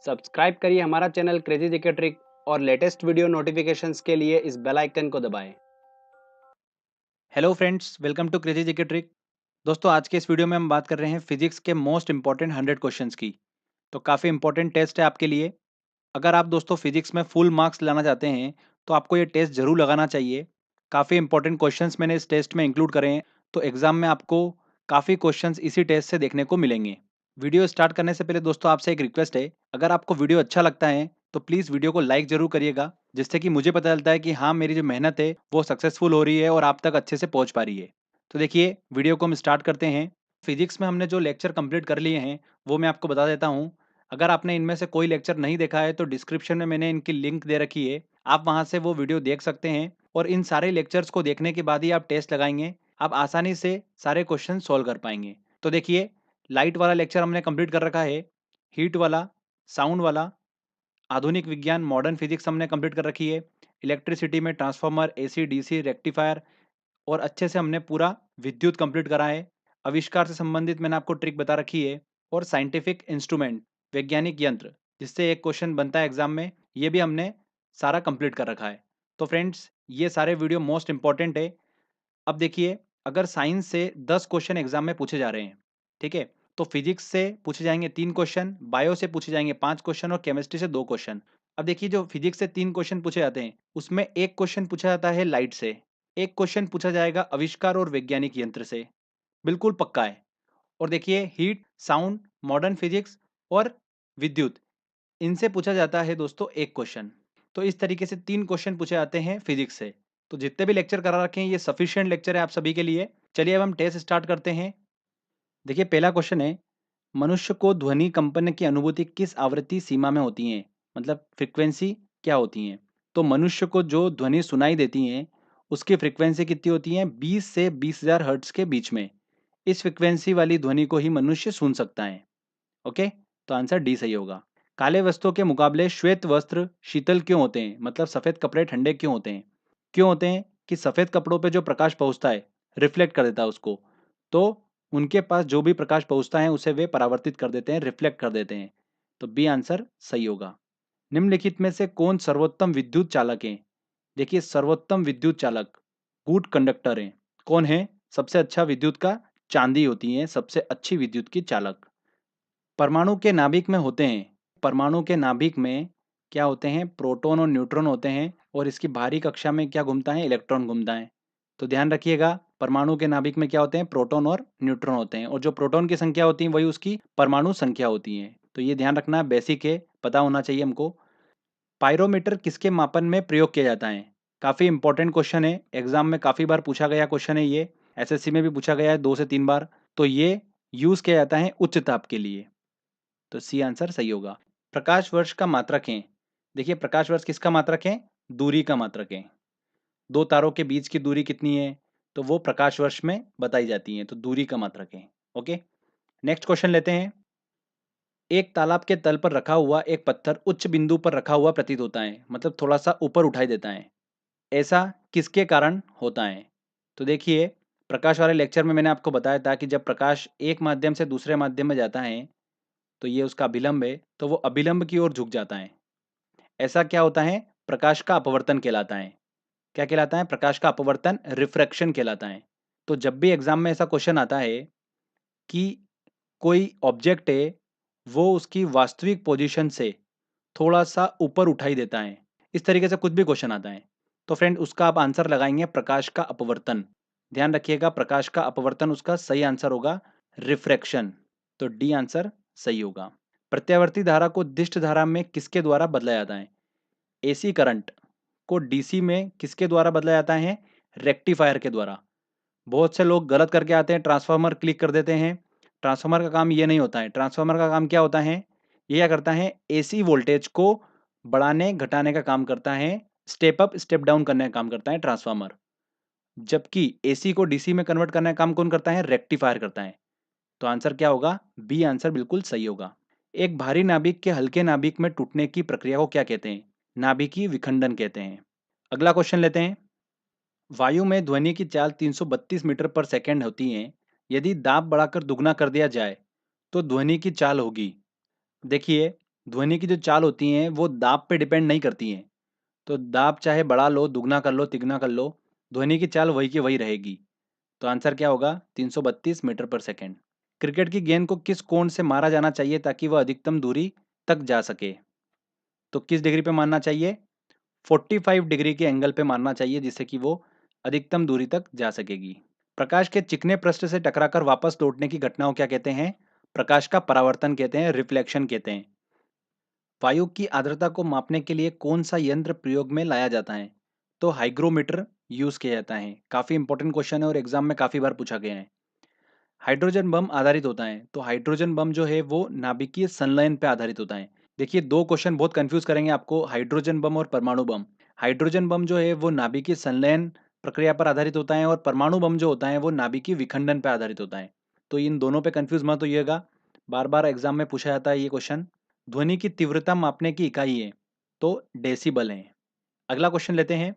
Subscribe करिए हमारा channel crazy GK trick और लेटेस्ट वीडियो नोटिफिकेशंस के लिए इस बेल आइकन को दबाएं। Hello friends, welcome to crazy GK trick. दोस्तों, आज के इस वीडियो में हम बात कर रहे हैं फिजिक्स के मोस्ट इंपॉर्टेंट 100 क्वेश्चंस की। तो काफ़ी इंपॉर्टेंट टेस्ट है आपके लिए। अगर आप दोस्तों फिजिक्स में फुल मार्क्स लाना चाहते हैं तो आपको ये टेस्ट जरूर लगाना चाहिए। काफ़ी इंपॉर्टेंट क्वेश्चंस मैंने इस टेस्ट में इंक्लूड करे हैं, तो एग्जाम में आपको काफ़ी क्वेश्चंस इसी टेस्ट से देखने को मिलेंगे। वीडियो स्टार्ट करने से पहले दोस्तों आपसे एक रिक्वेस्ट है, अगर आपको वीडियो अच्छा लगता है तो प्लीज़ वीडियो को लाइक जरूर करिएगा, जिससे कि मुझे पता चलता है कि हाँ, मेरी जो मेहनत है वो सक्सेसफुल हो रही है और आप तक अच्छे से पहुंच पा रही है। तो देखिए, वीडियो को हम स्टार्ट करते हैं। फिजिक्स में हमने जो लेक्चर कंप्लीट कर लिए हैं वो मैं आपको बता देता हूँ। अगर आपने इनमें से कोई लेक्चर नहीं देखा है तो डिस्क्रिप्शन में मैंने इनकी लिंक दे रखी है, आप वहां से वो वीडियो देख सकते हैं। और इन सारे लेक्चर्स को देखने के बाद ही आप टेस्ट लगाएंगे, आप आसानी से सारे क्वेश्चन सॉल्व कर पाएंगे। तो देखिए, लाइट वाला लेक्चर हमने कंप्लीट कर रखा है, हीट वाला, साउंड वाला, आधुनिक विज्ञान मॉडर्न फिजिक्स हमने कंप्लीट कर रखी है, इलेक्ट्रिसिटी में ट्रांसफार्मर, एसी डीसी रेक्टिफायर, और अच्छे से हमने पूरा विद्युत कंप्लीट करा है। आविष्कार से संबंधित मैंने आपको ट्रिक बता रखी है, और साइंटिफिक इंस्ट्रूमेंट, वैज्ञानिक यंत्र, जिससे एक क्वेश्चन बनता है एग्जाम में, ये भी हमने सारा कंप्लीट कर रखा है। तो फ्रेंड्स, ये सारे वीडियो मोस्ट इंपॉर्टेंट है। अब देखिए, अगर साइंस से 10 क्वेश्चन एग्जाम में पूछे जा रहे हैं, ठीक है, तो फिजिक्स से पूछे जाएंगे 3 क्वेश्चन, बायो से पूछे जाएंगे 5 क्वेश्चन, और केमिस्ट्री से 2 क्वेश्चन। अब देखिए, जो फिजिक्स से 3 क्वेश्चन पूछे जाते हैं उसमें एक क्वेश्चन पूछा जाता है लाइट से, एक क्वेश्चन पूछा जाएगा आविष्कार और वैज्ञानिक यंत्र से, बिल्कुल पक्का है। और देखिए, हीट, साउंड, मॉडर्न फिजिक्स और विद्युत, इनसे पूछा जाता है दोस्तों एक क्वेश्चन। तो इस तरीके से 3 क्वेश्चन पूछे जाते हैं फिजिक्स से। तो जितने भी लेक्चर करा रखे हैं ये सफिशिएंट लेक्चर है आप सभी के लिए। चलिए अब हम टेस्ट स्टार्ट करते हैं। देखिए, पहला क्वेश्चन है, मनुष्य को ध्वनि कंपन की अनुभूति किस आवृत्ति सीमा में होती है, मतलब फ्रीक्वेंसी क्या होती है। तो मनुष्य को जो ध्वनि सुनाई देती है उसकी फ्रीक्वेंसी कितनी होती है, 20 से 20,000 हर्ट्ज के बीच में। इस फ्रीक्वेंसी वाली ध्वनि को ही मनुष्य सुन सकता है। ओके, तो आंसर डी सही होगा। काले वस्त्रों के मुकाबले श्वेत वस्त्र शीतल क्यों होते हैं, मतलब सफेद कपड़े ठंडे क्यों होते हैं। क्यों होते हैं कि सफेद कपड़ों पे जो प्रकाश पहुंचता है रिफ्लेक्ट कर देता है उसको, तो उनके पास जो भी प्रकाश पहुंचता है उसे वे परावर्तित कर देते हैं, रिफ्लेक्ट कर देते हैं। तो बी आंसर सही होगा। निम्नलिखित में से कौन सर्वोत्तम विद्युत चालक है। देखिए, सर्वोत्तम विद्युत चालक गुड कंडक्टर है। कौन है सबसे अच्छा विद्युत का, चांदी होती है सबसे अच्छी विद्युत की चालक। परमाणु के नाभिक में होते हैं, परमाणु के नाभिक में क्या होते हैं, प्रोटॉन और न्यूट्रॉन होते हैं, और इसकी बाहरी कक्षा में क्या घूमता है, इलेक्ट्रॉन घूमता है। तो ध्यान रखिएगा, परमाणु के नाभिक में क्या होते हैं, प्रोटॉन और न्यूट्रॉन होते हैं, और जो प्रोटॉन की संख्या होती है वही उसकी परमाणु संख्या होती है। तो ये ध्यान रखना, बेसिक है, पता होना चाहिए हमको। पायरोमीटर किसके मापन में प्रयोग किया जाता है। काफ़ी इंपॉर्टेंट क्वेश्चन है, एग्जाम में काफ़ी बार पूछा गया क्वेश्चन है ये, एसएससी में भी पूछा गया है 2 से 3 बार। तो ये यूज़ किया जाता है उच्च ताप के लिए। तो सी आंसर सही होगा। प्रकाश वर्ष का मात्रक है। देखिए, प्रकाश वर्ष किसका मात्रक है, दूरी का मात्रक है। दो तारों के बीच की दूरी कितनी है, तो वो प्रकाश वर्ष में बताई जाती है, तो दूरी का मात्रक है। ओके, नेक्स्ट क्वेश्चन लेते हैं। एक तालाब के तल पर रखा हुआ एक पत्थर उच्च बिंदु पर रखा हुआ प्रतीत होता है, मतलब थोड़ा सा ऊपर उठाई देता है। ऐसा किसके कारण होता है। तो देखिए, प्रकाश वाले लेक्चर में मैंने आपको बताया था कि जब प्रकाश एक माध्यम से दूसरे माध्यम में जाता है तो ये उसका अभिलंब है, तो वो अभिलंब की ओर झुक जाता है। ऐसा क्या होता है, प्रकाश का अपवर्तन कहलाता है। क्या कहलाता है, प्रकाश का अपवर्तन, रिफ्रैक्शन कहलाता है। तो जब भी एग्जाम में ऐसा क्वेश्चन आता है कि कोई ऑब्जेक्ट है, वो उसकी वास्तविक पोजीशन से थोड़ा सा ऊपर उठाई देता है, इस तरीके से कुछ भी क्वेश्चन आता है, तो फ्रेंड उसका आप आंसर लगाएंगे प्रकाश का अपवर्तन। ध्यान रखिएगा, प्रकाश का अपवर्तन उसका सही आंसर होगा, रिफ्रैक्शन। तो डी आंसर सही होगा। प्रत्यावर्ती धारा को दिष्ट धारा में किसके द्वारा बदला जाता है। एसी करंट को डीसी में किसके द्वारा बदला जाता है, रेक्टिफायर के द्वारा। बहुत से लोग गलत करके आते हैं, ट्रांसफार्मर क्लिक कर देते हैं। ट्रांसफार्मर का काम ये नहीं होता है। ट्रांसफार्मर का काम क्या होता है, ये क्या करता है, एसी वोल्टेज को बढ़ाने घटाने का काम करता है, स्टेप अप स्टेप डाउन करने का काम करता है ट्रांसफार्मर। जबकि एसी को डीसी में कन्वर्ट करने का काम कौन करता है, रेक्टिफायर करता है। तो आंसर क्या होगा, बी आंसर बिल्कुल सही होगा। एक भारी नाभिक के हल्के नाभिक में टूटने की प्रक्रिया को क्या कहते हैं, नाभिकीय विखंडन कहते हैं। अगला क्वेश्चन लेते हैं। वायु में ध्वनि की चाल 332 मीटर पर सेकंड होती है। यदि दाब बढ़ाकर दुगना कर दिया जाए तो ध्वनि की चाल होगी। देखिए, ध्वनि की जो चाल होती हैं वो दाब पे डिपेंड नहीं करती हैं। तो दाब चाहे बढ़ा लो, दुगना कर लो, तिगुना कर लो, ध्वनि की चाल वही की वही रहेगी। तो आंसर क्या होगा? 332 मीटर पर सेकेंड। क्रिकेट की गेंद को किस कोण से मारा जाना चाहिए ताकि वह अधिकतम दूरी तक जा सके? तो किस डिग्री पे मारना चाहिए? 45 डिग्री के एंगल पे मारना चाहिए, जिससे कि वो अधिकतम दूरी तक जा सकेगी। प्रकाश के चिकने पृष्ठ से टकराकर वापस लौटने की घटना को क्या कहते हैं? प्रकाश का परावर्तन कहते हैं, रिफ्लेक्शन कहते हैं। वायु की आर्द्रता को मापने के लिए कौन सा यंत्र प्रयोग में लाया जाता है? तो हाइग्रोमीटर यूज किया जाता है। काफी इंपॉर्टेंट क्वेश्चन है और एग्जाम में काफी बार पूछा गया है। हाइड्रोजन बम आधारित होता है, तो हाइड्रोजन बम जो है वो नाभिकीय संलयन पे आधारित होता है। देखिए, दो क्वेश्चन बहुत कंफ्यूज करेंगे आपको, हाइड्रोजन बम और परमाणु बम। हाइड्रोजन बम जो है वो नाभिकीय संलयन प्रक्रिया पर आधारित होता है और परमाणु बम जो होता है वो नाभिकीय विखंडन पर आधारित होता है। तो इन दोनों पे कंफ्यूज मत होइएगा, बार बार एग्जाम में पूछा जाता है ये क्वेश्चन। ध्वनि की तीव्रता मापने की इकाई है, तो डेसिबल है। अगला क्वेश्चन लेते हैं।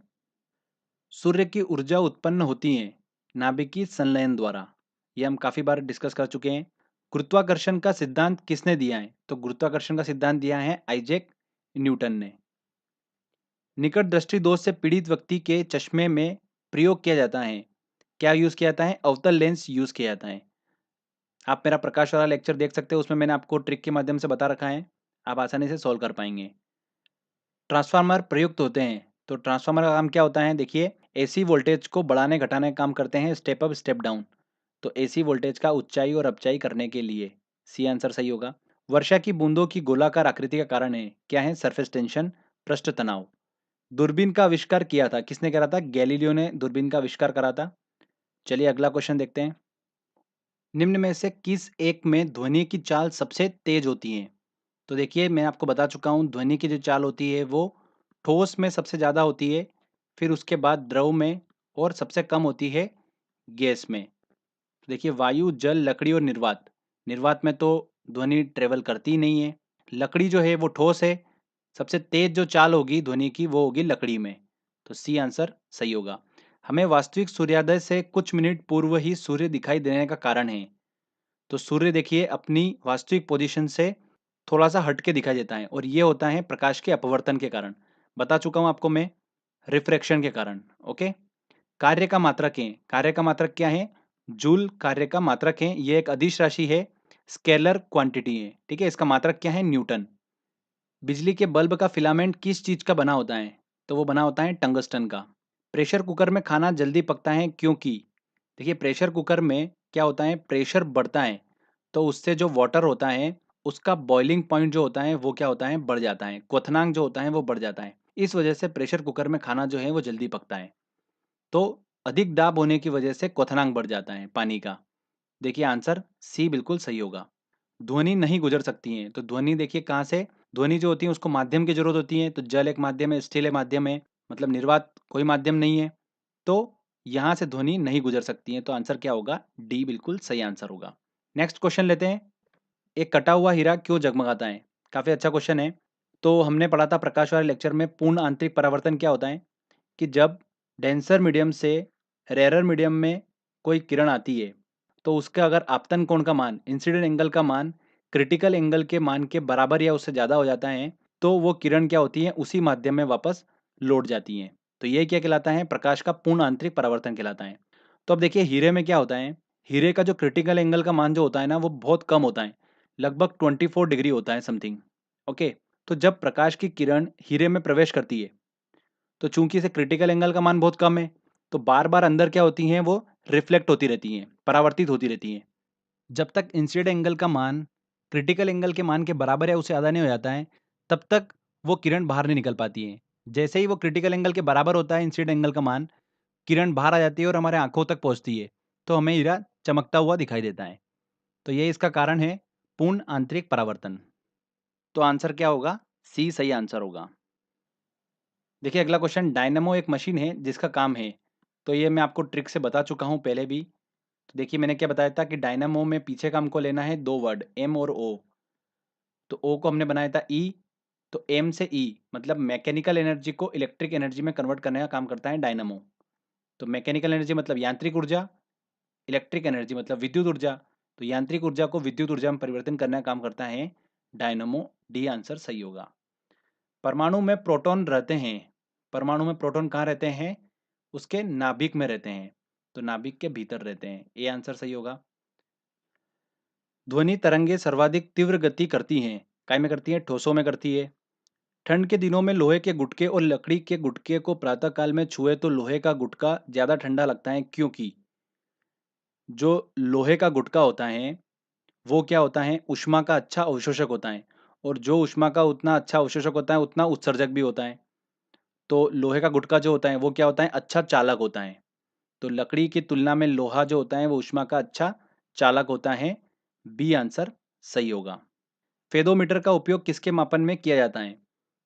सूर्य की ऊर्जा उत्पन्न होती है नाभिकीय संलयन द्वारा। ये हम काफी बार डिस्कस कर चुके हैं। गुरुत्वाकर्षण का सिद्धांत किसने दिया है? तो गुरुत्वाकर्षण का सिद्धांत दिया है आइजैक न्यूटन ने। निकट दृष्टि दोष से पीड़ित व्यक्ति के चश्मे में प्रयोग किया जाता है, क्या यूज किया जाता है? अवतल लेंस यूज किया जाता है। आप मेरा प्रकाश वाला लेक्चर देख सकते हो, उसमें मैंने आपको ट्रिक के माध्यम से बता रखा है, आप आसानी से सॉल्व कर पाएंगे। ट्रांसफार्मर प्रयुक्त होते हैं, तो ट्रांसफार्मर का काम क्या होता है? देखिए, एसी वोल्टेज को बढ़ाने घटाने का काम करते हैं, स्टेप अप स्टेप डाउन। तो एसी वोल्टेज का ऊंचाई और अपचाई करने के लिए सी आंसर सही होगा। वर्षा की बूंदों की गोलाकार आकृति का कारण है, क्या है? सरफेस टेंशन, पृष्ठ तनाव। दूरबीन का आविष्कार किया था, किसने करा था? गैलीलियो ने दूरबीन का आविष्कार करा था। चलिए अगला क्वेश्चन देखते हैं। निम्न में से किस एक में ध्वनि की चाल सबसे तेज होती है? तो देखिए, मैं आपको बता चुका हूँ, ध्वनि की जो चाल होती है वो ठोस में सबसे ज़्यादा होती है, फिर उसके बाद द्रव में, और सबसे कम होती है गैस में। देखिए, वायु, जल, लकड़ी और निर्वात। निर्वात में तो ध्वनि ट्रेवल करती ही नहीं है। लकड़ी जो है वो ठोस है, सबसे तेज जो चाल होगी ध्वनि की वो होगी लकड़ी में। तो सी आंसर सही होगा। हमें वास्तविक सूर्योदय से कुछ मिनट पूर्व ही सूर्य दिखाई देने का कारण है। तो सूर्य देखिए अपनी वास्तविक पोजीशन से थोड़ा सा हट के दिखाई देता है, और ये होता है प्रकाश के अपवर्तन के कारण। बता चुका हूं आपको मैं, रिफ्रैक्शन के कारण। ओके। कार्य का मात्रक है, कार्य का मात्रक क्या है? जूल कार्य का मात्रक है, ये एक अदिश राशि है, स्केलर क्वांटिटी है, ठीक है। इसका मात्रक क्या है? न्यूटन। बिजली के बल्ब का फिलामेंट किस चीज का बना होता है? तो वो बना होता है टंगस्टन का। प्रेशर कुकर में खाना जल्दी पकता है क्योंकि? देखिए, प्रेशर कुकर में क्या होता है, प्रेशर बढ़ता है, तो उससे जो वाटर होता है उसका बॉइलिंग पॉइंट जो होता है वो क्या होता है, बढ़ जाता है, क्वथनांक जो होता है वो बढ़ जाता है। इस वजह से प्रेशर कुकर में खाना जो है वो जल्दी पकता है। तो अधिक दाब होने की वजह से क्वथनांक बढ़ जाता है पानी का। देखिए आंसर सी बिल्कुल सही होगा। ध्वनि नहीं गुजर सकती है, तो ध्वनि देखिए कहाँ से, ध्वनि जो होती है उसको माध्यम की जरूरत होती है, तो जल एक माध्यम है, स्टील एक माध्यम है, मतलब निर्वात कोई माध्यम नहीं है। तो यहाँ से ध्वनि नहीं गुजर सकती है, तो आंसर क्या होगा? डी बिल्कुल सही आंसर होगा। नेक्स्ट क्वेश्चन लेते हैं। एक कटा हुआ हीरा क्यों जगमगाता है? काफी अच्छा क्वेश्चन है। तो हमने पढ़ा था प्रकाश वाले लेक्चर में, पूर्ण आंतरिक परावर्तन क्या होता है? कि जब डेंसर मीडियम से रेरर मीडियम में कोई किरण आती है, तो उसका अगर आपतन कोण का मान, इंसिडेंट एंगल का मान क्रिटिकल एंगल के मान के बराबर या उससे ज़्यादा हो जाता है, तो वो किरण क्या होती है, उसी माध्यम में वापस लौट जाती हैं। तो ये क्या कहलाता है? प्रकाश का पूर्ण आंतरिक परावर्तन कहलाता है। तो अब देखिए, हीरे में क्या होता है, हीरे का जो क्रिटिकल एंगल का मान जो होता है ना वो बहुत कम होता है, लगभग 24 डिग्री होता है समथिंग। ओके। तो जब प्रकाश की किरण हीरे में प्रवेश करती है, तो चूंकि इसे क्रिटिकल एंगल का मान बहुत कम है, तो बार बार अंदर क्या होती हैं, वो रिफ्लेक्ट होती रहती हैं, परावर्तित होती रहती हैं। जब तक इंसिडेंट एंगल का मान क्रिटिकल एंगल के मान के बराबर या उससे ज़्यादा नहीं हो जाता है, तब तक वो किरण बाहर नहीं निकल पाती है। जैसे ही वो क्रिटिकल एंगल के बराबर होता है इंसिडेंट एंगल का मान, किरण बाहर आ जाती है और हमारे आंखों तक पहुंचती है, तो हमें हीरा चमकता हुआ दिखाई देता है। तो ये इसका कारण है, पूर्ण आंतरिक परावर्तन। तो आंसर क्या होगा? सी सही आंसर होगा। देखिए अगला क्वेश्चन, डायनेमो एक मशीन है जिसका काम है, तो ये मैं आपको ट्रिक से बता चुका हूँ पहले भी। तो देखिए मैंने क्या बताया था कि डायनेमो में पीछे का हमको लेना है दो वर्ड, एम और ओ। तो ओ को हमने बनाया था ई, तो एम से ई मतलब मैकेनिकल एनर्जी को इलेक्ट्रिक एनर्जी में कन्वर्ट करने का काम करता है डायनेमो। तो मैकेनिकल एनर्जी मतलब यांत्रिक ऊर्जा, इलेक्ट्रिक एनर्जी मतलब विद्युत ऊर्जा। तो यांत्रिक ऊर्जा को विद्युत ऊर्जा में परिवर्तन करने का काम करता है डायनेमो डी आंसर सही होगा। परमाणु में प्रोटॉन रहते हैं, परमाणु में प्रोटॉन कहाँ रहते हैं? उसके नाभिक में रहते हैं, तो नाभिक के भीतर रहते हैं, ए आंसर सही होगा। ध्वनि तरंगे सर्वाधिक तीव्र गति करती हैं, काय में करती हैं? ठोसों में करती है। ठंड के दिनों में लोहे के गुटके और लकड़ी के गुटके को प्रातः काल में छुए तो लोहे का गुटका ज्यादा ठंडा लगता है, क्योंकि जो लोहे का गुटका होता है वो क्या होता है? ऊष्मा का अच्छा अवशोषक होता है, और जो ऊष्मा का उतना अच्छा अवशोषक होता है उतना उत्सर्जक भी होता है। तो लोहे का गुटका जो होता है वो क्या होता है? अच्छा चालक होता है। तो लकड़ी की तुलना में लोहा जो होता है वो ऊष्मा का अच्छा चालक होता है, बी आंसर सही होगा। फेदोमीटर का उपयोग किसके मापन में किया जाता है?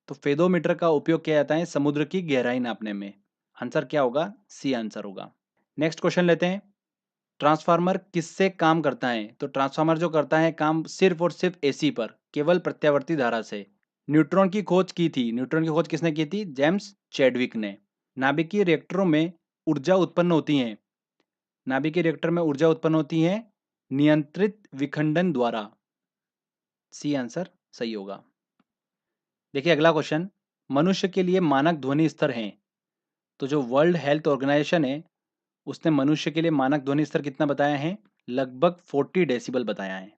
तो फेदोमीटर का उपयोग किया जाता है समुद्र की गहराई नापने में। आंसर क्या होगा? सी आंसर होगा। नेक्स्ट क्वेश्चन लेते हैं। ट्रांसफार्मर किससे काम करता है? तो ट्रांसफार्मर जो करता है काम सिर्फ और सिर्फ एसी पर, केवल प्रत्यावर्ती धारा से। न्यूट्रॉन की खोज की थी, न्यूट्रॉन की खोज किसने की थी? जेम्स चैडविक ने। नाभिकीय रिएक्टरों में ऊर्जा उत्पन्न होती है, नाभिकीय रिएक्टर में ऊर्जा उत्पन्न होती है नियंत्रित विखंडन द्वारा, सी आंसर सही होगा। देखिए अगला क्वेश्चन, मनुष्य के लिए मानक ध्वनि स्तर है। तो जो वर्ल्ड हेल्थ ऑर्गेनाइजेशन है उसने मनुष्य के लिए मानक ध्वनि स्तर कितना बताया है? लगभग 40 डेसिबल बताया है।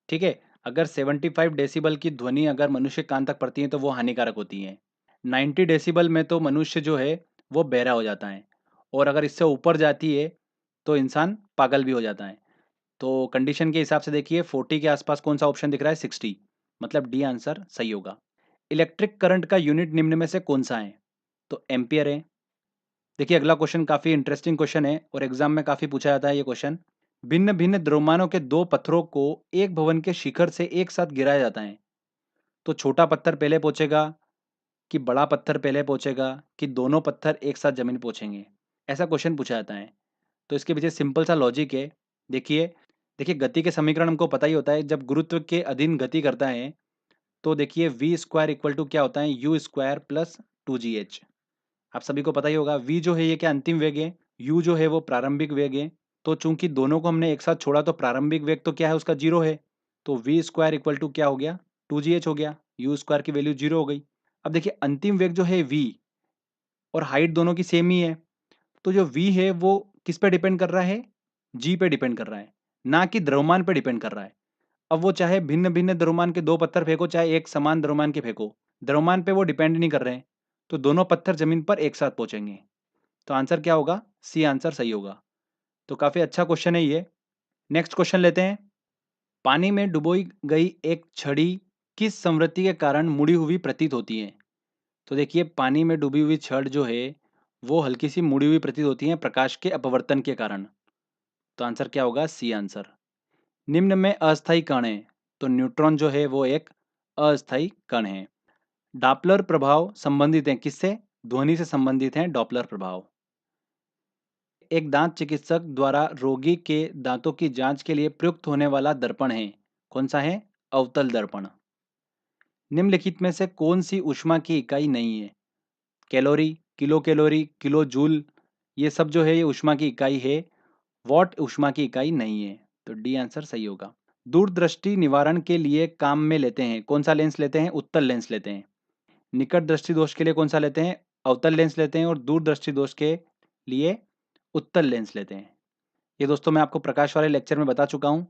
ठीक है, अगर 75 डेसिबल की ध्वनि अगर मनुष्य कान तक पड़ती है तो वो हानिकारक होती है। 90 डेसिबल में तो मनुष्य जो है वो बहरा हो जाता है, और अगर इससे ऊपर जाती है तो इंसान पागल भी हो जाता है। तो कंडीशन के हिसाब से देखिए 40 के आसपास कौन सा ऑप्शन दिख रहा है? 60, मतलब डी आंसर सही होगा। इलेक्ट्रिक करंट का यूनिट निम्न में से कौन सा है? तो एम्पियर है। देखिए अगला क्वेश्चन काफी इंटरेस्टिंग क्वेश्चन है और एग्जाम में काफी पूछा जाता है ये क्वेश्चन। भिन्न भिन्न द्रव्यमानों के दो पत्थरों को एक भवन के शिखर से एक साथ गिराया जाता है, तो छोटा पत्थर पहले पहुंचेगा कि बड़ा पत्थर पहले पहुंचेगा कि दोनों पत्थर एक साथ जमीन पहुंचेंगे? ऐसा क्वेश्चन पूछा जाता है। तो इसके पीछे सिंपल सा लॉजिक है। देखिए देखिए गति के समीकरण हमको पता ही होता है, जब गुरुत्व के अधीन गति करता है तो देखिए वी स्क्वायर इक्वल टू क्या होता है? You square plus 2gh। आप सभी को पता ही होगा वी जो है ये क्या अंतिम वेग है, यू जो है वो प्रारंभिक वेग है। तो चूंकि दोनों को हमने एक साथ छोड़ा तो प्रारंभिक वेग तो क्या है? उसका जीरो है। तो वी स्क्वायर इक्वल टू क्या हो गया? 2gh हो गया, यू स्क्वायर की वैल्यू जीरो हो गई। अब देखिए अंतिम वेग जो है वी, और हाइट दोनों की सेम ही है, तो जो वी है वो किस पे डिपेंड कर रहा है? जी पे डिपेंड कर रहा है, ना कि द्रव्यमान पे डिपेंड कर रहा है। अब वो चाहे भिन्न भिन्न द्रव्यमान के दो पत्थर फेंको चाहे एक समान द्रव्यमान के फेंको, द्रव्यमान पे वो डिपेंड नहीं कर रहे हैं, तो दोनों पत्थर जमीन पर एक साथ पहुंचेंगे। तो आंसर क्या होगा? सी आंसर सही होगा। तो काफी अच्छा क्वेश्चन है ये। नेक्स्ट क्वेश्चन लेते हैं। पानी में डुबोई गई एक छड़ी किस संवृत्ति के कारण मुड़ी हुई प्रतीत होती है? तो देखिए पानी में डूबी हुई छड़ जो है वो हल्की सी मुड़ी हुई प्रतीत होती है प्रकाश के अपवर्तन के कारण। तो आंसर क्या होगा? C answer. निम्न में अस्थायी कण है, तो न्यूट्रॉन जो है वो एक अस्थायी कण है। डॉपलर प्रभाव संबंधित है किससे? ध्वनि से संबंधित है डॉपलर प्रभाव। एक दांत चिकित्सक द्वारा रोगी के दांतों की जांच के लिए प्रयुक्त होने वाला दर्पण है, कौन सा है? अवतल दर्पण। निम्नलिखित में से कौन सी ऊष्मा की इकाई नहीं है? कैलोरी, किलो जूल, ये सब जो है ये ऊष्मा की इकाई है, वॉट ऊष्मा की इकाई नहीं है। तो डी आंसर सही होगा। दूरदृष्टि निवारण के लिए काम में लेते हैं, कौन सा लेंस लेते हैं? उत्तल लेंस लेते हैं। निकट दृष्टि दोष के लिए कौन सा लेते हैं? अवतल लेंस लेते हैं, और दूरदृष्टि दोष के लिए उत्तल लेंस लेते हैं। ये दोस्तों मैं आपको प्रकाश वाले लेक्चर में बता चुका हूँ।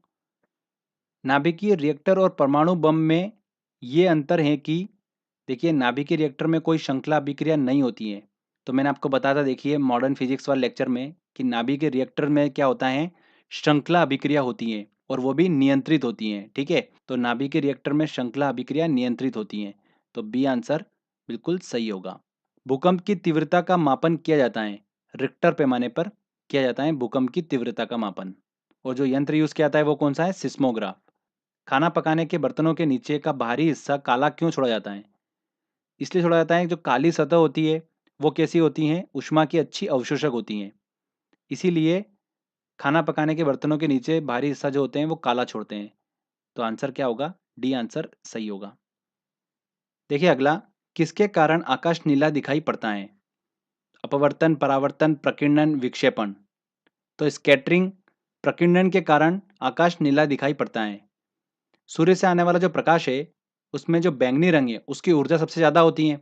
नाभिकीय रिएक्टर और परमाणु बम में ये अंतर है कि देखिए नाभिकीय रिएक्टर में कोई श्रृंखला अभिक्रिया नहीं होती है। तो मैंने आपको बताया था देखिए मॉडर्न फिजिक्स वाले लेक्चर में कि नाभिकीय रिएक्टर में क्या होता है? श्रृंखला अभिक्रिया होती है, और वो भी नियंत्रित होती हैं। ठीक है, तो नाभिकीय रिएक्टर में श्रृंखला अभिक्रिया नियंत्रित होती हैं। तो बी आंसर बिल्कुल सही होगा। भूकंप की तीव्रता का मापन किया जाता है, रिक्टर पैमाने पर किया जाता है भूकंप की तीव्रता का मापन। और जो यंत्र यूज किया जाता है वो कौन सा है? सिस्मोग्राफ। खाना पकाने के बर्तनों के नीचे का बाहरी हिस्सा काला क्यों छोड़ा जाता है? इसलिए छोड़ा जाता है, जो काली सतह होती है वो कैसी होती हैं? ऊष्मा की अच्छी अवशोषक होती हैं। इसीलिए खाना पकाने के बर्तनों के नीचे बाहरी हिस्सा जो होते हैं वो काला छोड़ते हैं। तो आंसर क्या होगा? डी आंसर सही होगा। देखिए अगला, किसके कारण आकाश नीला दिखाई पड़ता है? अपवर्तन, परावर्तन, प्रकीर्णन, विक्षेपण। तो स्कैटरिंग, प्रकीर्णन के कारण आकाश नीला दिखाई पड़ता है। सूर्य से आने वाला जो प्रकाश है उसमें जो बैंगनी रंग है उसकी ऊर्जा सबसे ज़्यादा होती है।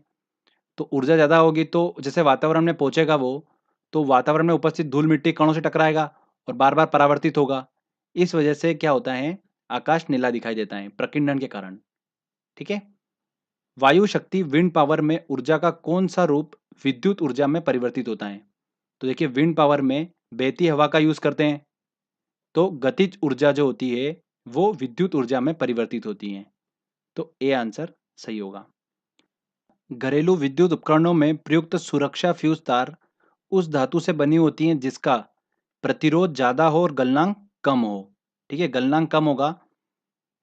तो ऊर्जा ज़्यादा होगी तो जैसे वातावरण में पहुँचेगा वो, तो वातावरण में उपस्थित धूल मिट्टी कणों से टकराएगा और बार-बार परावर्तित होगा। इस वजह से क्या होता है, आकाश नीला दिखाई देता है प्रकीर्णन के कारण। ठीक है? वायु शक्ति विंड पावर में ऊर्जा का कौन-सा रूप विद्युत ऊर्जा में परिवर्तित होता है? तो देखिए विंड पावर में बहती हवा का यूज़ करते हैं, तो गतिज ऊर्जा जो होती है, वो विद्युत ऊर्जा में परिवर्तित होती है। तो ए आंसर सही होगा। घरेलू विद्युत उपकरणों में प्रयुक्त सुरक्षा फ्यूज तार उस धातु से बनी होती हैं जिसका प्रतिरोध ज़्यादा हो और गलनांक कम हो। ठीक है, गलनांक कम होगा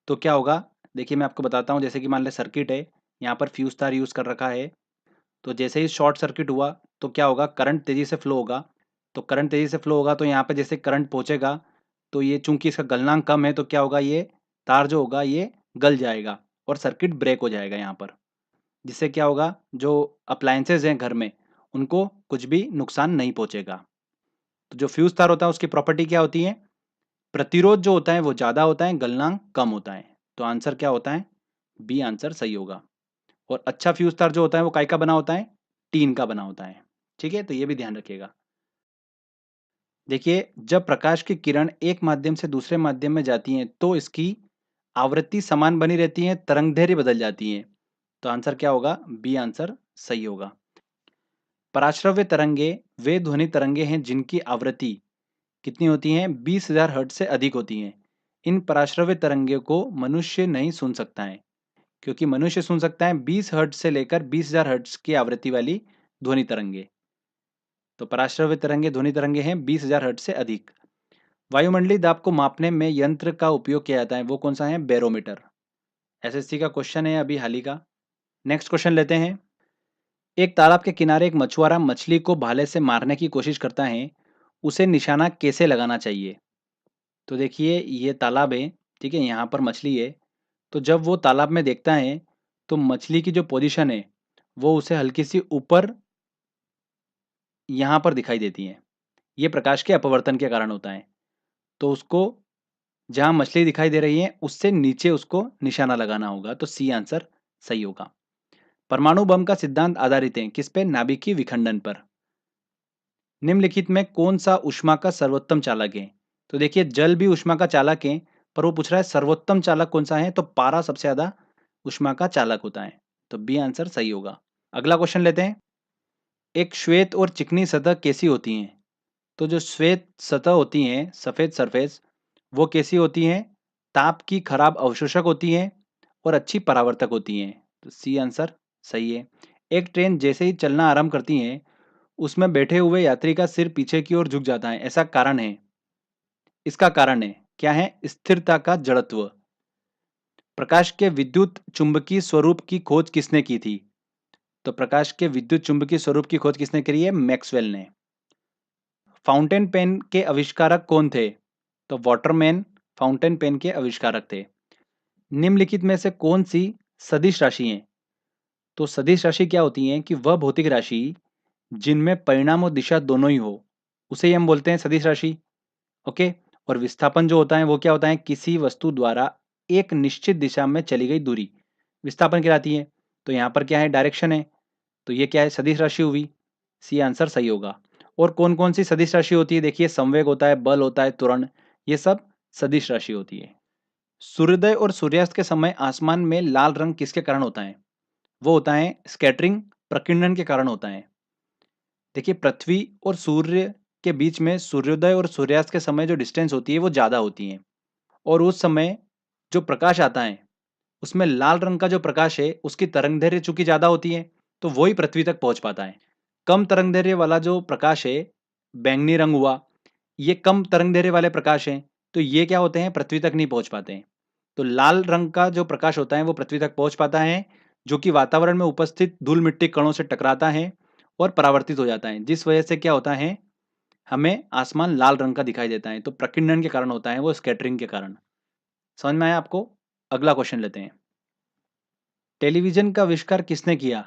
तो क्या होगा? देखिए मैं आपको बताता हूँ, जैसे कि मान लें सर्किट है, यहाँ पर फ्यूज तार यूज़ कर रखा है, तो जैसे ही शॉर्ट सर्किट हुआ तो क्या होगा? करंट तेज़ी से फ्लो होगा। तो करंट तेज़ी से फ्लो होगा तो यहाँ पे जैसे करंट पहुँचेगा, तो ये चूँकि इसका गलनांक कम है तो क्या होगा? ये तार जो होगा ये गल जाएगा और सर्किट ब्रेक हो जाएगा यहाँ पर। जिससे क्या होगा? जो अप्लायंसेज़ हैं घर में, उनको कुछ भी नुकसान नहीं पहुँचेगा। तो जो फ्यूज़ तार होता है उसकी प्रॉपर्टी क्या होती है? प्रतिरोध जो होता है वो ज़्यादा होता है, गलनांक कम होता है। तो आंसर क्या होता है? बी आंसर सही होगा। और अच्छा फ्यूज़ तार जो होता है वो काय का बना होता है? टीन का बना होता है। ठीक है? तो ये भी ध्यान रखिएगा। देखिए, जब प्रकाश की किरण एक माध्यम से दूसरे माध्यम में जाती हैं, तो इसकी आवृत्ति समान बनी रहती है, तरंगदैर्घ्य बदल जाती है। तो आंसर क्या होगा? बी आंसर सही होगा। पराश्रव्य तरंगे वे ध्वनि तरंगे हैं जिनकी आवृत्ति कितनी होती है? 20,000 हर्ट्ज से अधिक होती हैं। इन पराश्रव्य तरंगे को मनुष्य नहीं सुन सकता है, क्योंकि मनुष्य सुन सकता है 20 हर्ट्ज से लेकर 20,000 हर्ट्ज की आवृत्ति वाली ध्वनि तरंगे। तो पराश्रव्य तरंगे ध्वनि तरंगे हैं 20,000 हर्ट्ज से अधिक। वायुमंडलीय दाब को मापने में यंत्र का उपयोग किया जाता है, वो कौन सा है? बैरोमीटर। एसएससी का क्वेश्चन है अभी हाल ही का। नेक्स्ट क्वेश्चन लेते हैं। एक तालाब के किनारे एक मछुआरा मछली को भाले से मारने की कोशिश करता है, उसे निशाना कैसे लगाना चाहिए? तो देखिए ये तालाब है, ठीक है, यहाँ पर मछली है। तो जब वो तालाब में देखता है तो मछली की जो पोजीशन है वो उसे हल्की सी ऊपर यहाँ पर दिखाई देती है। ये प्रकाश के अपवर्तन के कारण होता है। तो उसको जहाँ मछली दिखाई दे रही है उससे नीचे उसको निशाना लगाना होगा। तो सी आंसर सही होगा। परमाणु बम का सिद्धांत आधारित है किस पे? नाभिकीय विखंडन पर। निम्नलिखित में कौन सा ऊष्मा का सर्वोत्तम चालक है? तो देखिए जल भी ऊष्मा का चालक है, पर वो पूछ रहा है सर्वोत्तम चालक कौन सा है? तो पारा सबसे ज्यादा ऊष्मा का चालक होता है। तो बी आंसर सही होगा। अगला क्वेश्चन लेते हैं। एक श्वेत और चिकनी सतह कैसी होती हैं? तो जो श्वेत सतह होती हैं, सफेद सरफेस, वो कैसी होती हैं? ताप की खराब अवशोषक होती हैं और अच्छी परावर्तक होती हैं। तो सी आंसर सही है। एक ट्रेन जैसे ही चलना आरंभ करती है, उसमें बैठे हुए यात्री का सिर पीछे की ओर झुक जाता है, ऐसा कारण है। इसका कारण है क्या है? स्थिरता का जड़त्व। प्रकाश के विद्युत चुंबकीय स्वरूप की खोज किसने की थी? तो प्रकाश के विद्युत चुंबकीय स्वरूप की खोज किसने करी है? मैक्सवेल ने। फाउंटेन पेन के आविष्कारक कौन थे? तो वाटरमैन फाउंटेन पेन के आविष्कारक थे। निम्नलिखित में से कौन सी सदिश राशि है? तो सदिश राशि क्या होती है कि वह भौतिक राशि जिनमें परिणाम और दिशा दोनों ही हो, उसे ही हम बोलते हैं सदिश राशि। ओके। और विस्थापन जो होता है वो क्या होता है? किसी वस्तु द्वारा एक निश्चित दिशा में चली गई दूरी विस्थापन कहलाती है। तो यहाँ पर क्या है? डायरेक्शन है। तो ये क्या है? सदिश राशि हुई। सी आंसर सही होगा। और कौन कौन सी सदिश राशि होती है? देखिए संवेग होता है, बल होता है, त्वरण, ये सब सदिश राशि होती है। सूर्योदय और सूर्यास्त के समय आसमान में लाल रंग किसके कारण होता है? वो होता है स्कैटरिंग, प्रकीर्णन के कारण होता है। देखिए पृथ्वी और सूर्य के बीच में सूर्योदय और सूर्यास्त के समय जो डिस्टेंस होती है वो ज़्यादा होती है, और उस समय जो प्रकाश आता है उसमें लाल रंग का जो प्रकाश है उसकी तरंगदैर्घ्य चूंकि ज़्यादा होती है, तो वो ही पृथ्वी तक पहुंच पाता है। कम तरंगदैर्घ्य वाला जो प्रकाश है, बैंगनी रंग हुआ, ये कम तरंगदैर्घ्य वाले प्रकाश हैं, तो ये क्या होते हैं? पृथ्वी तक नहीं पहुंच पाते हैं। तो लाल रंग का जो प्रकाश होता है वो पृथ्वी तक पहुंच पाता है, जो कि वातावरण में उपस्थित धूल मिट्टी कणों से टकराता है और परावर्तित हो जाता है, जिस वजह से क्या होता है? हमें आसमान लाल रंग का दिखाई देता है। तो प्रकीर्णन के कारण होता है वो, स्कैटरिंग के कारण। समझ में आया आपको? अगला क्वेश्चन लेते हैं। टेलीविजन का आविष्कार किसने किया?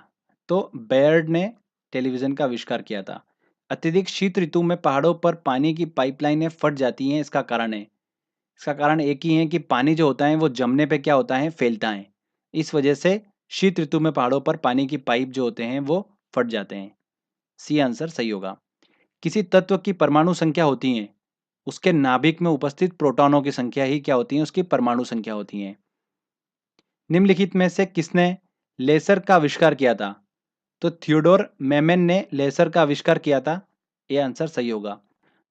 तो बेयर्ड ने टेलीविजन का आविष्कार किया था। अत्यधिक शीत ऋतु में पहाड़ों पर पानी की पाइपलाइनें फट जाती हैं, इसका कारण है, इसका कारण एक ही है कि पानी जो होता है वो जमने पे क्या होता है? फैलता है। इस वजह से शीत ऋतु में पहाड़ों पर पानी की पाइप जो होते हैं वो फट जाते हैं। सी आंसर सही होगा। किसी तत्व की परमाणु संख्या होती है, उसके नाभिक में उपस्थित प्रोटॉनों की संख्या ही क्या होती है, उसकी परमाणु संख्या होती है। निम्नलिखित में से किसने लेसर का आविष्कार किया था? तो थियोडोर मेमन ने लेसर का आविष्कार किया था। ये आंसर सही होगा।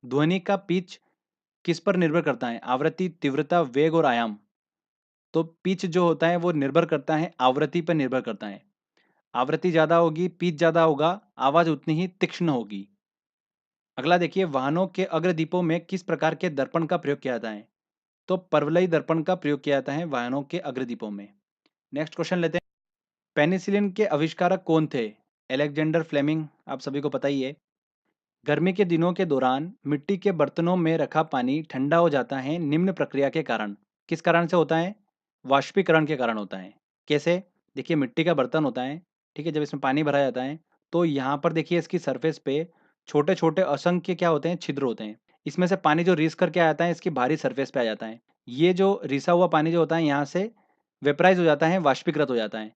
ध्वनि का पिच किस पर निर्भर करता है? आवृत्ति, तीव्रता, वेग और आयाम। तो पिच जो होता है वो निर्भर करता है, आवृत्ति पर निर्भर करता है। आवृत्ति ज्यादा होगी, पिच ज्यादा होगा, आवाज उतनी ही तीक्ष्ण होगी। अगला देखिए, वाहनों के अग्रदीपों में किस प्रकार के दर्पण का प्रयोग किया जाता है? तो परवलयी दर्पण का प्रयोग किया जाता है वाहनों के अग्रदीपों में। नेक्स्ट क्वेश्चन लेते हैं। पेनिसिलिन के आविष्कारक कौन थे? अलेक्जेंडर फ्लेमिंग, आप सभी को पता ही है। गर्मी के दिनों के दौरान मिट्टी के बर्तनों में रखा पानी ठंडा हो जाता है निम्न प्रक्रिया के कारण। किस कारण से होता है? वाष्पीकरण के कारण होता है। कैसे? देखिए, मिट्टी का बर्तन होता है, ठीक है, जब इसमें पानी भरा जाता है तो यहाँ पर देखिए इसकी सरफेस पे छोटे छोटे असंख्य क्या होते हैं, छिद्र होते हैं। इसमें से पानी जो रिस करके आ जाता है इसकी बाहरी सरफेस पे आ जाता है। ये जो रिसा हुआ पानी जो होता है यहाँ से वेपराइज हो जाता है, वाष्पीकृत हो जाता है।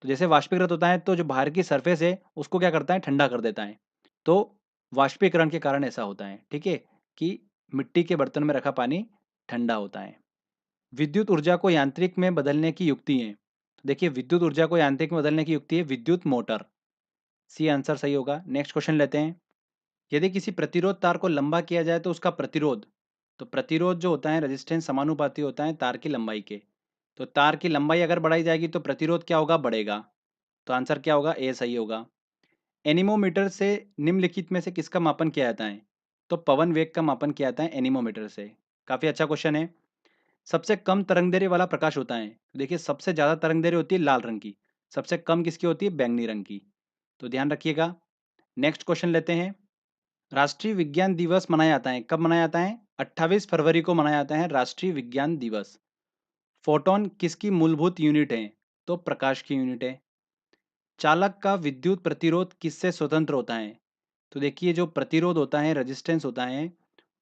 तो जैसे वाष्पीकृत होता है तो जो बाहर की सरफेस है उसको क्या करता है, ठंडा कर देता है। तो वाष्पीकरण के कारण ऐसा होता है, ठीक है, कि मिट्टी के बर्तन में रखा पानी ठंडा होता है। विद्युत ऊर्जा को यांत्रिक में बदलने की युक्ति है। तो देखिए, विद्युत ऊर्जा को यांत्रिक में बदलने की युक्ति है विद्युत मोटर। सी आंसर सही होगा। नेक्स्ट क्वेश्चन लेते हैं। यदि किसी प्रतिरोध तार को लंबा किया जाए तो उसका प्रतिरोध, तो प्रतिरोध जो होता है रेजिस्टेंस समानुपाती होता है तार की लंबाई के। तो तार की लंबाई अगर बढ़ाई जाएगी तो प्रतिरोध क्या होगा, बढ़ेगा। तो आंसर क्या होगा, ए सही होगा। एनीमोमीटर से निम्नलिखित में से किसका मापन किया जाता है? तो पवन वेग का मापन किया जाता है एनीमोमीटर से। काफी अच्छा क्वेश्चन है। सबसे कम तरंगदैर्घ्य वाला प्रकाश होता है? तो देखिए, सबसे ज्यादा तरंगदैर्घ्य होती है लाल रंग की, सबसे कम किसकी होती है, बैंगनी रंग की। तो ध्यान रखिएगा। नेक्स्ट क्वेश्चन लेते हैं। राष्ट्रीय विज्ञान दिवस मनाया जाता है, कब मनाया जाता है? 28 फरवरी को मनाया जाता है राष्ट्रीय विज्ञान दिवस। फोटोन किसकी मूलभूत यूनिट है? तो प्रकाश की यूनिट है। चालक का विद्युत प्रतिरोध किससे स्वतंत्र होता है? तो देखिए, जो प्रतिरोध होता है, रेजिस्टेंस होता है,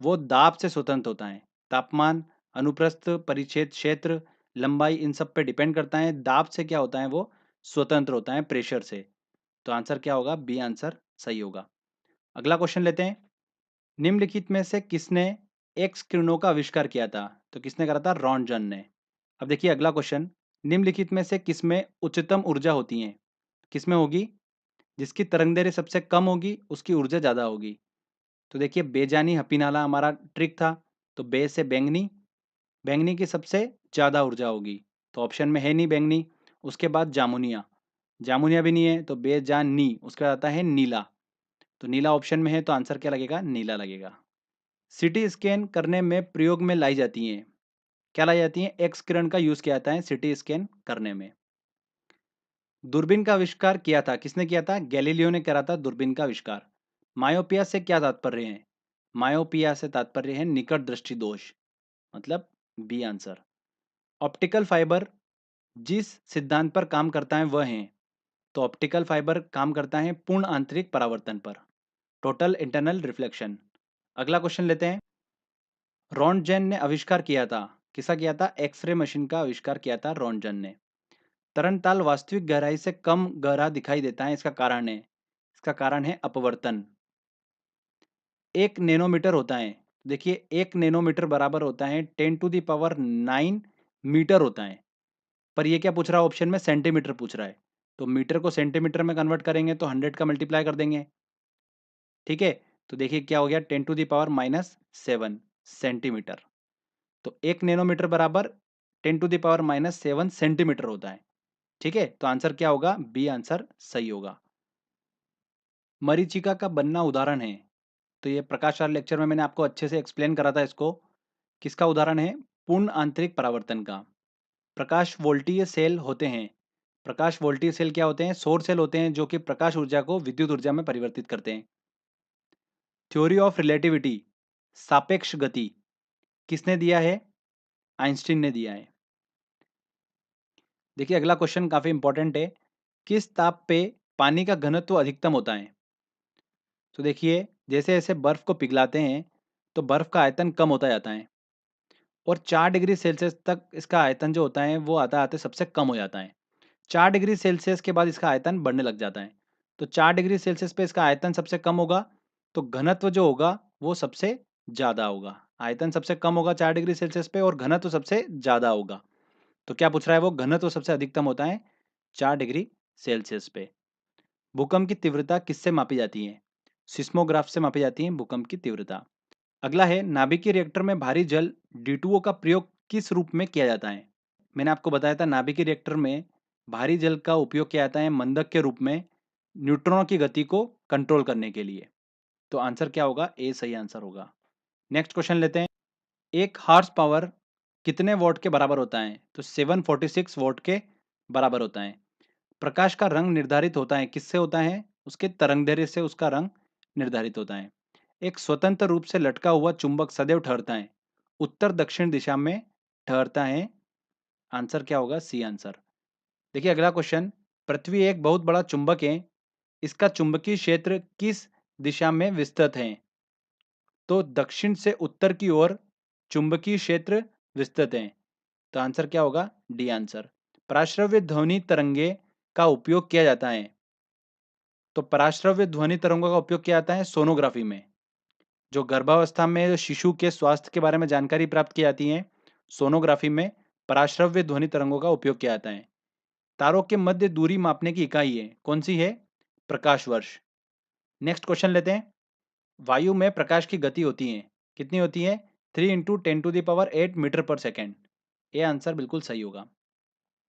वो दाब से स्वतंत्र होता है। तापमान, अनुप्रस्थ परिच्छेद क्षेत्र, लंबाई, इन सब पे डिपेंड करता है। दाब से क्या होता है, वो स्वतंत्र होता है, प्रेशर से। तो आंसर क्या होगा, बी आंसर सही होगा। अगला क्वेश्चन लेते हैं। निम्नलिखित में से किसने एक्स किरणों का आविष्कार किया था? तो किसने करा था, रॉन्टजन ने। अब देखिए अगला क्वेश्चन। निम्नलिखित में से किसमें उच्चतम ऊर्जा होती है? किसमें होगी? जिसकी तरंगदैर्घ्य सबसे कम होगी उसकी ऊर्जा ज्यादा होगी। तो देखिए, बेजानी हपीनाला हमारा ट्रिक था। तो बे से बैंगनी, बैंगनी की सबसे ज्यादा ऊर्जा होगी। तो ऑप्शन में है नहीं बैंगनी। उसके बाद जामुनिया, जामुनिया भी नहीं है। तो बेजानी, उसके बाद आता है नीला। तो नीला ऑप्शन में है, तो आंसर क्या लगेगा, नीला लगेगा। सिटी स्कैन करने में प्रयोग में लाई जाती हैं, क्या लाई जाती हैं? एक्स किरण का यूज किया जाता है सिटी स्कैन करने में। दूरबीन का आविष्कार किया था, किसने किया था? गैलीलियो ने करा था दूरबीन का आविष्कार। मायोपिया से क्या तात्पर्य है? मायोपिया से तात्पर्य है निकट दृष्टि दोष, मतलब बी आंसर। ऑप्टिकल फाइबर जिस सिद्धांत पर काम करता है वह है? तो ऑप्टिकल फाइबर काम करता है पूर्ण आंतरिक परावर्तन पर, टोटल इंटरनल रिफ्लेक्शन। अगला क्वेश्चन लेते हैं। रॉन्टजेन ने आविष्कार किया था, किसका किया था? एक्सरे मशीन का आविष्कार किया था रॉन्टजेन ने। तरनताल वास्तविक गहराई से कम गहरा दिखाई देता है, इसका कारण है, इसका कारण है अपवर्तन। एक नैनोमीटर होता है, देखिए एक नैनोमीटर बराबर होता है 10⁹ मीटर होता है। पर ये क्या पूछ रहा है, ऑप्शन में सेंटीमीटर पूछ रहा है। तो मीटर को सेंटीमीटर में कन्वर्ट करेंगे तो 100 का मल्टीप्लाई कर देंगे, ठीक है। तो देखिए क्या हो गया, 10⁻⁻7 सेंटीमीटर। तो एक नैनोमीटर बराबर 10⁻⁻7 सेंटीमीटर होता है, ठीक है। तो आंसर क्या होगा, बी आंसर सही होगा। मरीचिका का बनना उदाहरण है, तो ये प्रकाश लेक्चर में मैंने आपको अच्छे से एक्सप्लेन करा था इसको। किसका उदाहरण है? पूर्ण आंतरिक परावर्तन का। प्रकाश वोल्टीय सेल होते हैं, प्रकाश वोल्टीय सेल क्या होते हैं? सौर सेल होते हैं जो कि प्रकाश ऊर्जा को विद्युत ऊर्जा में परिवर्तित करते हैं। थ्योरी ऑफ रिलेटिविटी, सापेक्ष गति, किसने दिया है? आइंस्टीन ने दिया है। देखिए अगला क्वेश्चन काफी इंपॉर्टेंट है। किस ताप पे पानी का घनत्व अधिकतम होता है? तो देखिए, जैसे जैसे बर्फ को पिघलाते हैं तो बर्फ का आयतन कम होता जाता है और 4 डिग्री सेल्सियस तक इसका आयतन जो होता है वो आता आते सबसे कम हो जाता है। 4 डिग्री सेल्सियस के बाद इसका आयतन बढ़ने लग जाता है। तो 4 डिग्री सेल्सियस पे इसका आयतन सबसे कम होगा, तो घनत्व जो होगा वो सबसे ज़्यादा होगा। आयतन सबसे कम होगा 4 डिग्री सेल्सियस पे और घनत्व सबसे ज़्यादा होगा। तो क्या पूछ रहा है वो? घनत्व सबसे अधिकतम होता है 4 डिग्री सेल्सियस पे। भूकंप की तीव्रता किससे मापी जाती है? सिस्मोग्राफ से मापी जाती है भूकंप की तीव्रता। अगला है, नाभिकीय रिएक्टर में भारी जल D2O का प्रयोग किस रूप में किया जाता है? मैंने आपको बताया था नाभिकीय रिएक्टर में भारी जल का उपयोग किया जाता है मंदक के रूप में न्यूट्रॉनों की गति को कंट्रोल करने के लिए। तो आंसर क्या होगा? ए सही आंसर होगा। नेक्स्ट क्वेश्चन लेते हैं। एक हॉर्स पावर कितने वॉट के बराबर होता है? तो 746 वॉट के बराबर होता है। प्रकाश का रंग निर्धारित होता है किससे होता है? उसके तरंगदैर्घ्य से उसका रंग निर्धारित होता है। एक स्वतंत्र रूप से लटका हुआ चुंबक सदैव ठहरता है उत्तर दक्षिण दिशा में ठहरता है। आंसर क्या होगा? C answer. देखिए अगला क्वेश्चन, पृथ्वी एक बहुत बड़ा चुंबक है, इसका चुंबकीय क्षेत्र किस दिशा में विस्तृत है? तो दक्षिण से उत्तर की ओर चुंबकीय क्षेत्र विस्तृत है। तो आंसर क्या होगा? D answer. पराश्रव्य ध्वनि तरंगे का उपयोग किया जाता है। तो पराश्रव्य ध्वनि तरंगों का उपयोग किया जाता है सोनोग्राफी में। जो गर्भावस्था में शिशु के स्वास्थ्य के बारे में जानकारी प्राप्त की जाती है, सोनोग्राफी में पराश्रव्य ध्वनि तरंगों का उपयोग किया जाता है। तारों के मध्य दूरी मापने की इकाई है, कौन सी है? प्रकाश वर्ष। नेक्स्ट क्वेश्चन लेते हैं। वायु में प्रकाश की गति होती है, कितनी होती है? 3 इंटू 10⁸ मीटर पर सेकेंड। ये आंसर बिल्कुल सही होगा।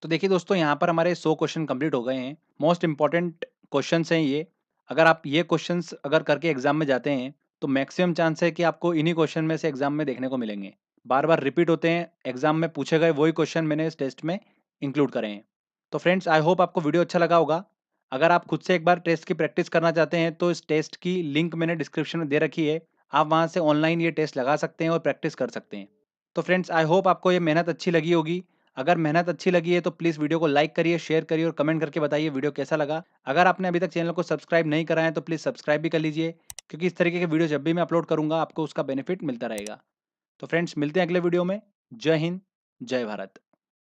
तो देखिए दोस्तों, यहाँ पर हमारे 100 क्वेश्चन कंप्लीट हो गए हैं। मोस्ट इंपॉर्टेंट क्वेश्चंस हैं ये। अगर आप ये क्वेश्चंस अगर करके एग्जाम में जाते हैं तो मैक्सिमम चांस है कि आपको इन्हीं क्वेश्चन में से एग्जाम में देखने को मिलेंगे। बार बार रिपीट होते हैं, एग्जाम में पूछे गए वही क्वेश्चन मैंने इस टेस्ट में इंक्लूड करे हैं। तो फ्रेंड्स, आई होप आपको वीडियो अच्छा लगा होगा। अगर आप खुद से एक बार टेस्ट की प्रैक्टिस करना चाहते हैं तो इस टेस्ट की लिंक मैंने डिस्क्रिप्शन में दे रखी है। आप वहाँ से ऑनलाइन ये टेस्ट लगा सकते हैं और प्रैक्टिस कर सकते हैं। तो फ्रेंड्स, आई होप आपको ये मेहनत अच्छी लगी होगी। अगर मेहनत अच्छी लगी है तो प्लीज़ वीडियो को लाइक करिए, शेयर करिए और कमेंट करके बताइए वीडियो कैसा लगा। अगर आपने अभी तक चैनल को सब्सक्राइब नहीं करा है तो प्लीज़ सब्सक्राइब भी कर लीजिए, क्योंकि इस तरीके के वीडियो जब भी मैं अपलोड करूँगा आपको उसका बेनिफिट मिलता रहेगा। तो फ्रेंड्स, मिलते हैं अगले वीडियो में। जय हिंद, जय भारत।